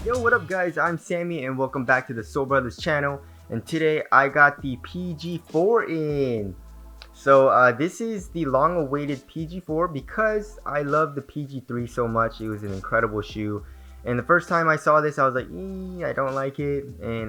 Yo, what up guys, I'm Sammy and welcome back to the Soul Brothers channel, and today I got the PG4 in. So this is the long awaited PG4 because I love the PG3 so much. It was an incredible shoe, and the first time I saw this I was like, I don't like it, and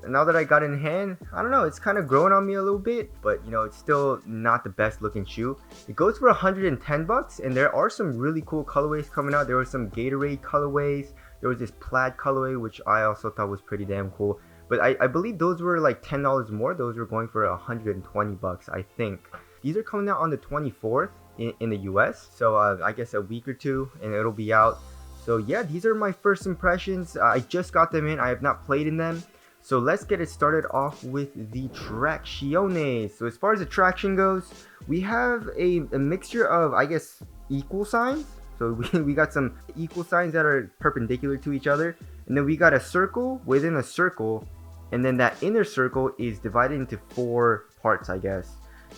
now that I got it in hand, I don't know, it's kind of growing on me a little bit, but you know, it's still not the best looking shoe. It goes for 110 bucks, and there are some really cool colorways coming out. There were some Gatorade colorways. There was this plaid colorway, which I also thought was pretty damn cool. But I believe those were like $10 more. Those were going for 120 bucks, I think. These are coming out on the 24th in the US. So I guess a week or two and it'll be out. So yeah, these are my first impressions. I just got them in. I have not played in them. So let's get it started off with the traction. So as far as the traction goes, we have a mixture of, I guess, equal signs. So we got some equal signs that are perpendicular to each other, and then we got a circle within a circle, and then that inner circle is divided into 4 parts, I guess.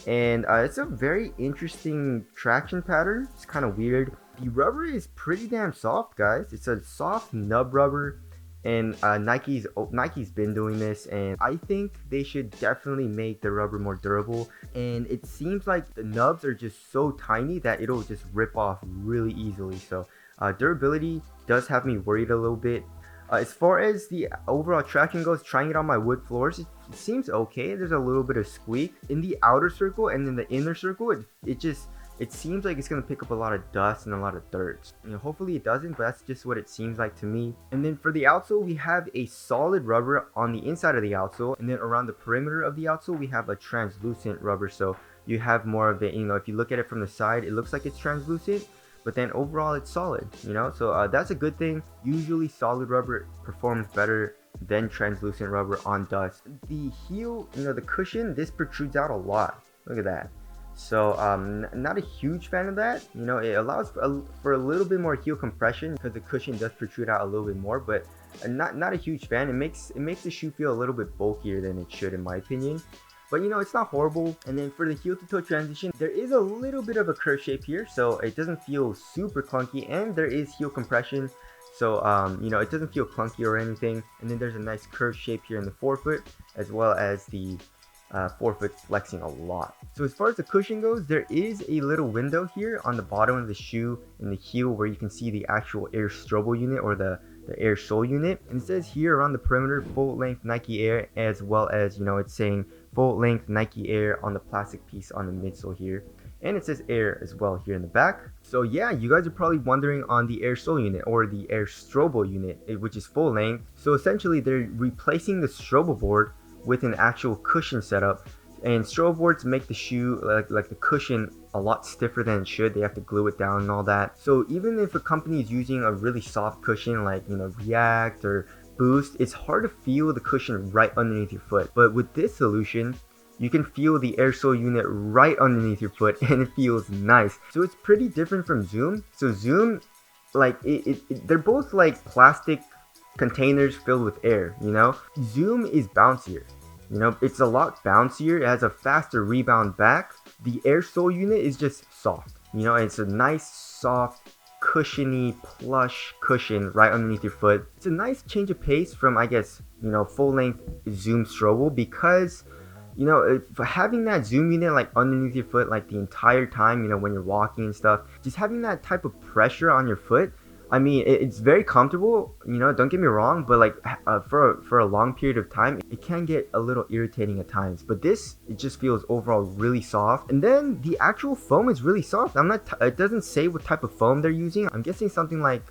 And it's a very interesting traction pattern. It's kind of weird. The rubber is pretty damn soft, guys. It's a soft nub rubber, and Nike's been doing this, and I think they should definitely make the rubber more durable. And it seems like the nubs are just so tiny that it'll just rip off really easily. So durability does have me worried a little bit. As far as the overall traction goes, trying it on my wood floors, it seems okay. There's a little bit of squeak in the outer circle, and in the inner circle it seems like it's going to pick up a lot of dust and a lot of dirt. You know, hopefully it doesn't, but that's just what it seems like to me. And then for the outsole, we have a solid rubber on the inside of the outsole, and then around the perimeter of the outsole we have a translucent rubber. So you have more of it, you know, if you look at it from the side, it looks like it's translucent, but then overall it's solid, you know. So that's a good thing. Usually solid rubber performs better than translucent rubber on dust. The heel, you know, the cushion, this protrudes out a lot. Look at that. So not a huge fan of that. You know, it allows for a little bit more heel compression because the cushion does protrude out a little bit more, but not a huge fan. It makes the shoe feel a little bit bulkier than it should, in my opinion. But you know, it's not horrible. And then for the heel to toe transition, there is a little bit of a curve shape here, so it doesn't feel super clunky, and there is heel compression, so you know, it doesn't feel clunky or anything. And then there's a nice curve shape here in the forefoot, as well as the forefoot flexing a lot. So as far as the cushion goes, there is a little window here on the bottom of the shoe in the heel where you can see the actual air strobo unit, or the air sole unit. And it says here around the perimeter, full length Nike Air, as well as, you know, it's saying full length Nike Air on the plastic piece on the midsole here, and it says Air as well here in the back. So yeah, you guys are probably wondering on the air sole unit, or the air strobo unit, which is full length. So essentially they're replacing the strobo board with an actual cushion setup, and strobo boards make the shoe, like the cushion, a lot stiffer than it should. They have to glue it down and all that. So even if a company is using a really soft cushion like, you know, React or Boost, it's hard to feel the cushion right underneath your foot. But with this solution, you can feel the air sole unit right underneath your foot, and it feels nice. So it's pretty different from Zoom. So Zoom, like they're both like plastic containers filled with air, you know. Zoom is bouncier, you know, it's a lot bouncier. It has a faster rebound back. The air sole unit is just soft, you know. It's a nice soft cushiony plush cushion right underneath your foot. It's a nice change of pace from, I guess, you know, full length Zoom strobo, because you know, having that Zoom unit like underneath your foot like the entire time, you know, when you're walking and stuff, just having that type of pressure on your foot, I mean, it's very comfortable, you know, don't get me wrong, but like for a long period of time, it can get a little irritating at times. But this, it just feels overall really soft. And then the actual foam is really soft. It doesn't say what type of foam they're using. I'm guessing something like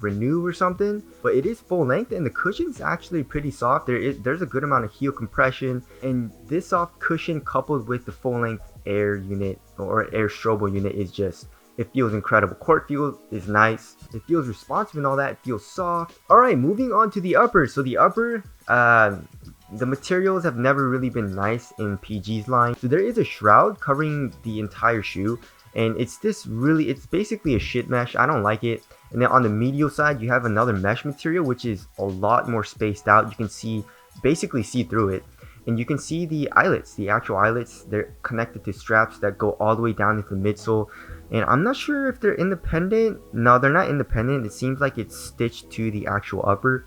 Renew or something, but it is full length, and the cushion's actually pretty soft. There's a good amount of heel compression, and this soft cushion coupled with the full length air unit, or air strobo unit, is just, it feels incredible. Court feel is nice. It feels responsive and all that. It feels soft. Alright, moving on to the upper. So the upper, the materials have never really been nice in PG's line. So there is a shroud covering the entire shoe, and it's basically a shit mesh. I don't like it. And then on the medial side, you have another mesh material, which is a lot more spaced out. You can basically see through it. And you can see the eyelets, the actual eyelets. They're connected to straps that go all the way down into the midsole. And I'm not sure if they're independent. No, they're not independent. It seems like it's stitched to the actual upper.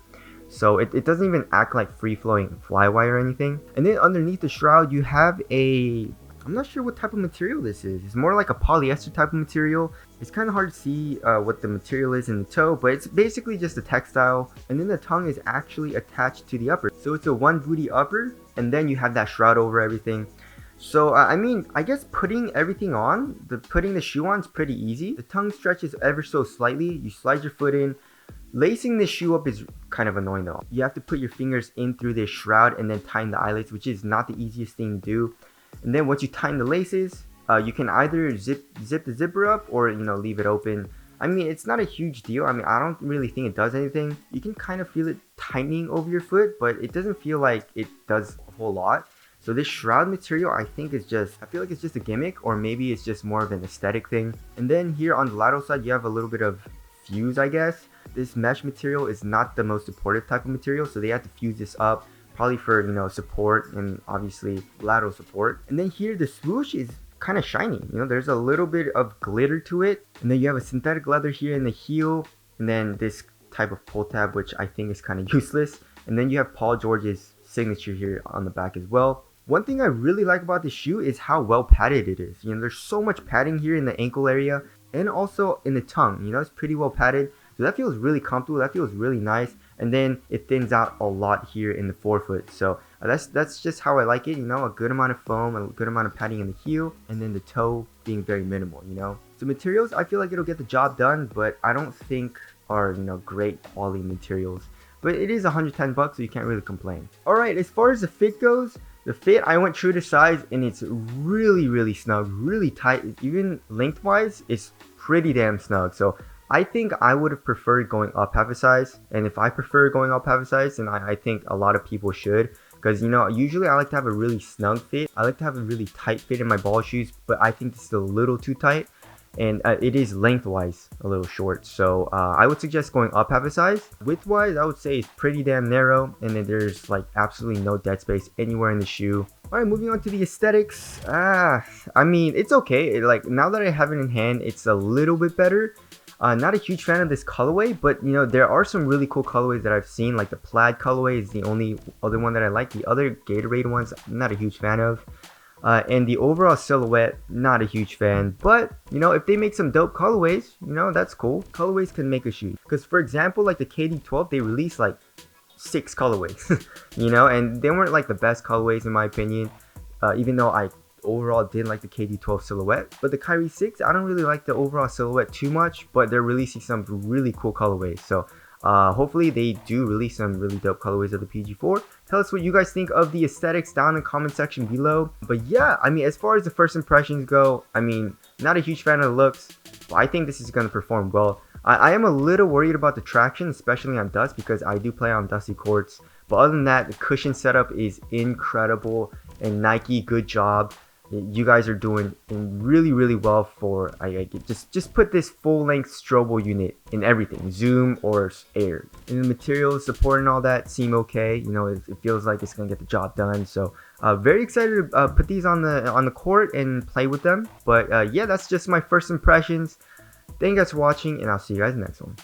so it doesn't even act like free-flowing flywire or anything. And then underneath the shroud you have a, I'm not sure what type of material this is. It's more like a polyester type of material. It's kind of hard to see what the material is in the toe, but it's basically just a textile. And then the tongue is actually attached to the upper. So it's a one booty upper, and then you have that shroud over everything. So I mean, I guess putting everything on, putting the shoe on is pretty easy. The tongue stretches ever so slightly. You slide your foot in. Lacing this shoe up is kind of annoying though. You have to put your fingers in through this shroud and then tighten the eyelets, which is not the easiest thing to do. And then once you tighten the laces, you can either zip the zipper up or, you know, leave it open. I mean, it's not a huge deal. I mean, I don't really think it does anything. You can kind of feel it tightening over your foot, but it doesn't feel like it does a whole lot. So this shroud material, I think is just, I feel like it's just a gimmick, or maybe it's just more of an aesthetic thing. And then here on the lateral side, you have a little bit of fuse, I guess. This mesh material is not the most supportive type of material, so they have to fuse this up, probably for, you know, support and obviously lateral support. And then here the swoosh is kind of shiny, you know, there's a little bit of glitter to it. And then you have a synthetic leather here in the heel, and then this type of pull tab, which I think is kind of useless. And then you have Paul George's signature here on the back as well. One thing I really like about this shoe is how well padded it is. You know, there's so much padding here in the ankle area and also in the tongue. You know, it's pretty well padded. So that feels really comfortable. That feels really nice. And then it thins out a lot here in the forefoot. So that's just how I like it. You know, a good amount of foam, a good amount of padding in the heel, and then the toe being very minimal, you know. So materials, I feel like it'll get the job done, but I don't think are, you know, great quality materials. But it is 110 bucks, so you can't really complain. Alright, as far as the fit goes, the fit, I went true to size, and it's really snug, really tight. Even lengthwise, it's pretty damn snug. So I think I would have preferred going up half a size. And if I prefer going up half a size, then I think a lot of people should. Because, you know, usually I like to have a really snug fit. I like to have a really tight fit in my ball shoes, but I think this is a little too tight. And it is lengthwise a little short, so I would suggest going up half a size. Widthwise, I would say it's pretty damn narrow, and then there's like absolutely no dead space anywhere in the shoe. Alright, moving on to the aesthetics. I mean, it's okay. Like, now that I have it in hand, it's a little bit better. Not a huge fan of this colorway, but you know, there are some really cool colorways that I've seen. Like the plaid colorway is the only other one that I like. The other Gatorade ones, I'm not a huge fan of. And the overall silhouette, not a huge fan. But, you know, if they make some dope colorways, you know, that's cool. Colorways can make a shoe. Because, for example, like the KD12, they released like 6 colorways. You know, and they weren't like the best colorways in my opinion. Even though I overall did like the KD12 silhouette. But the Kyrie 6, I don't really like the overall silhouette too much. But they're releasing some really cool colorways. So hopefully they do release some really dope colorways of the PG4. Tell us what you guys think of the aesthetics down in the comment section below. But yeah, I mean, as far as the first impressions go, I mean, not a huge fan of the looks, but I think this is going to perform well. I am a little worried about the traction, especially on dust, because I do play on dusty courts. But other than that, the cushion setup is incredible, and Nike, good job. You guys are doing really well for, just put this full-length strobo unit in everything, zoom or air. And the materials, support and all that seem okay. You know, it feels like it's gonna get the job done. So very excited to put these on the court and play with them. But yeah, that's just my first impressions. Thank you guys for watching, and I'll see you guys in the next one.